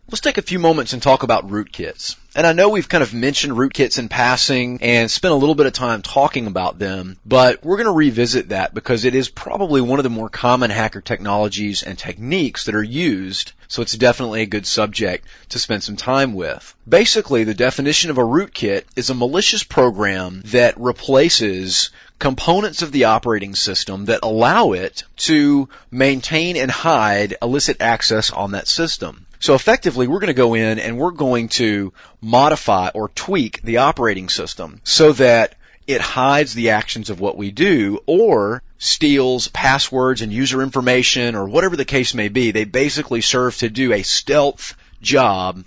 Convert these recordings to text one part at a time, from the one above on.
Let's take a few moments and talk about rootkits. And I know we've kind of mentioned rootkits in passing and spent a little bit of time talking about them, but we're going to revisit that because it is probably one of the more common hacker technologies and techniques that are used, so it's definitely a good subject to spend some time with. Basically, the definition of a rootkit is a malicious program that replaces components of the operating system that allow it to maintain and hide illicit access on that system. So effectively, we're going to go in and we're going to modify or tweak the operating system so that it hides the actions of what we do or steals passwords and user information or whatever the case may be. They basically serve to do a stealth job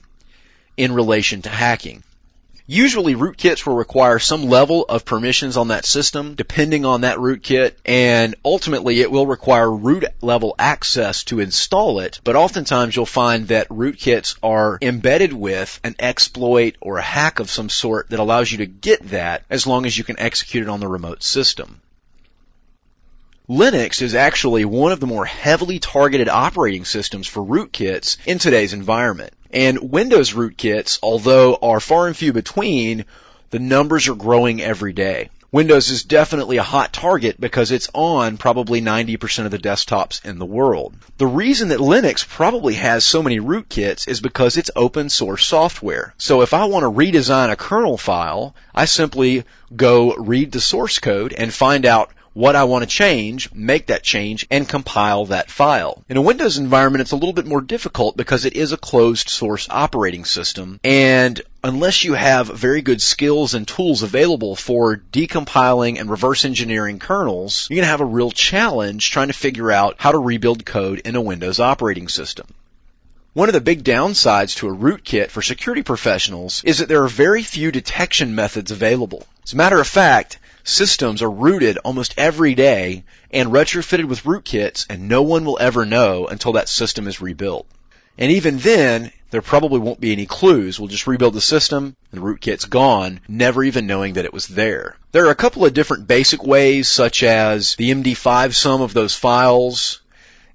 in relation to hacking. Usually rootkits will require some level of permissions on that system depending on that rootkit, and ultimately it will require root level access to install it, but oftentimes you'll find that rootkits are embedded with an exploit or a hack of some sort that allows you to get that as long as you can execute it on the remote system. Linux is actually one of the more heavily targeted operating systems for rootkits in today's environment. And Windows rootkits, although are far and few between, the numbers are growing every day. Windows is definitely a hot target because it's on probably 90% of the desktops in the world. The reason that Linux probably has so many rootkits is because it's open source software. So if I want to redesign a kernel file, I simply go read the source code and find out what I want to change, make that change, and compile that file. In a Windows environment, it's a little bit more difficult because it is a closed source operating system, and unless you have very good skills and tools available for decompiling and reverse engineering kernels, you're going to have a real challenge trying to figure out how to rebuild code in a Windows operating system. One of the big downsides to a rootkit for security professionals is that there are very few detection methods available. As a matter of fact, systems are rooted almost every day and retrofitted with rootkits, and no one will ever know until that system is rebuilt. And even then, there probably won't be any clues. We'll just rebuild the system, and the rootkit's gone, never even knowing that it was there. There are a couple of different basic ways, such as the MD5 sum of those files,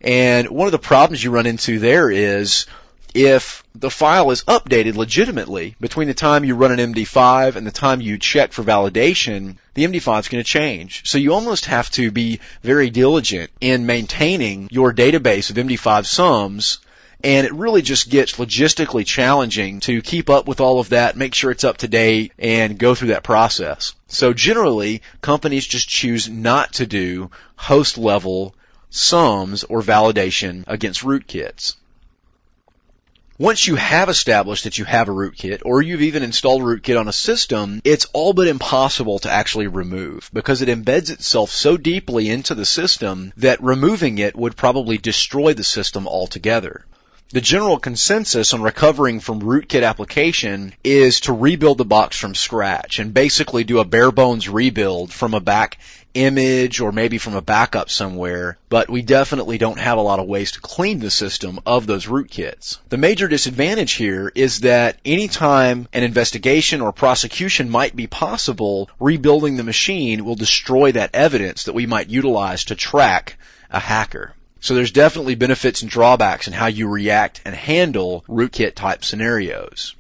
and one of the problems you run into there is if the file is updated legitimately between the time you run an MD5 and the time you check for validation, the MD5 is going to change. So you almost have to be very diligent in maintaining your database of MD5 sums, and it really just gets logistically challenging to keep up with all of that, make sure it's up to date, and go through that process. So generally, companies just choose not to do host-level sums or validation against rootkits. Once you have established that you have a rootkit, or you've even installed a rootkit on a system, it's all but impossible to actually remove because it embeds itself so deeply into the system that removing it would probably destroy the system altogether. The general consensus on recovering from rootkit application is to rebuild the box from scratch and basically do a bare bones rebuild from a back image or maybe from a backup somewhere, but we definitely don't have a lot of ways to clean the system of those rootkits. The major disadvantage here is that anytime an investigation or prosecution might be possible, rebuilding the machine will destroy that evidence that we might utilize to track a hacker. So there's definitely benefits and drawbacks in how you react and handle rootkit type scenarios.